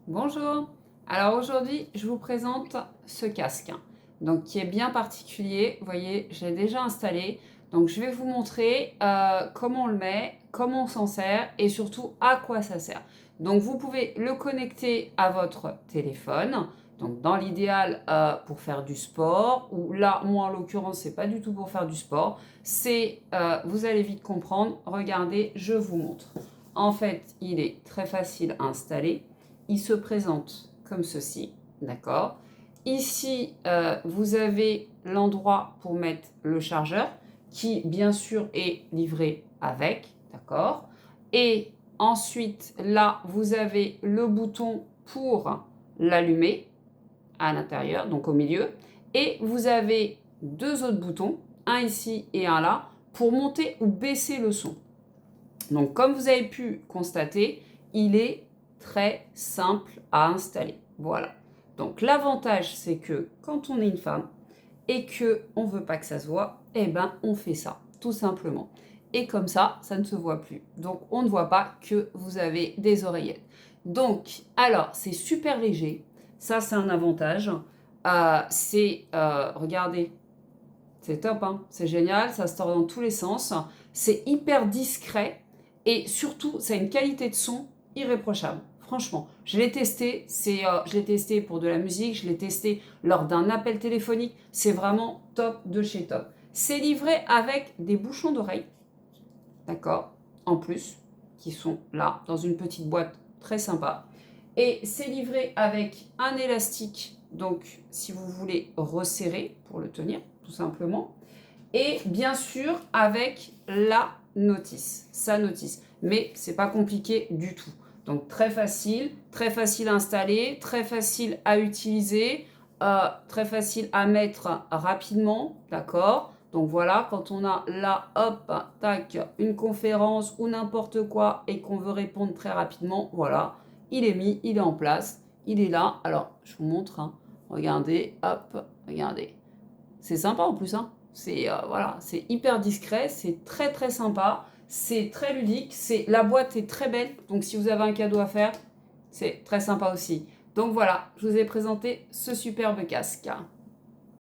Bonjour. Alors aujourd'hui, je vous présente ce casque, donc qui est bien particulier. Vous voyez, je l'ai déjà installé. Donc je vais vous montrer comment on le met, comment on s'en sert et surtout à quoi ça sert. Donc vous pouvez le connecter à votre téléphone. Donc dans l'idéal pour faire du sport, ou là, moi en l'occurrence, c'est pas du tout pour faire du sport. C'est, vous allez vite comprendre. Regardez, je vous montre. En fait, il est très facile à installer. Il se présente comme ceci, d'accord? Ici, vous avez l'endroit pour mettre le chargeur qui, bien sûr, est livré avec, d'accord? Et ensuite, là, vous avez le bouton pour l'allumer à l'intérieur, donc au milieu. Et vous avez deux autres boutons, un ici et un là, pour monter ou baisser le son. Donc, comme vous avez pu constater, il est très simple à installer. Voilà. Donc, l'avantage, c'est que quand on est une femme et qu'on ne veut pas que ça se voit, eh ben, on fait ça, tout simplement. Et comme ça ne se voit plus. Donc, on ne voit pas que vous avez des oreillettes. Donc, alors, c'est super léger. Ça, c'est un avantage. Regardez, c'est top, hein, c'est génial, ça se tord dans tous les sens. C'est hyper discret et surtout, ça a une qualité de son irréprochable. Franchement, je l'ai testé, je l'ai testé pour de la musique, je l'ai testé lors d'un appel téléphonique. C'est vraiment top de chez top. C'est livré avec des bouchons d'oreille, d'accord, en plus, qui sont là, dans une petite boîte très sympa. Et c'est livré avec un élastique, donc si vous voulez resserrer pour le tenir, tout simplement. Et bien sûr, avec la notice, sa notice. Mais c'est pas compliqué du tout. Donc très facile à installer, très facile à utiliser, très facile à mettre rapidement, d'accord? Donc voilà, quand on a là, hop, tac, une conférence ou n'importe quoi et qu'on veut répondre très rapidement, voilà, il est mis, il est en place, il est là. Alors, je vous montre, hein. Regardez, hop, regardez. C'est sympa en plus, hein. Voilà, c'est hyper discret, c'est très très sympa, c'est très ludique, la boîte est très belle, donc si vous avez un cadeau à faire, c'est très sympa aussi. Donc voilà, je vous ai présenté ce superbe casque.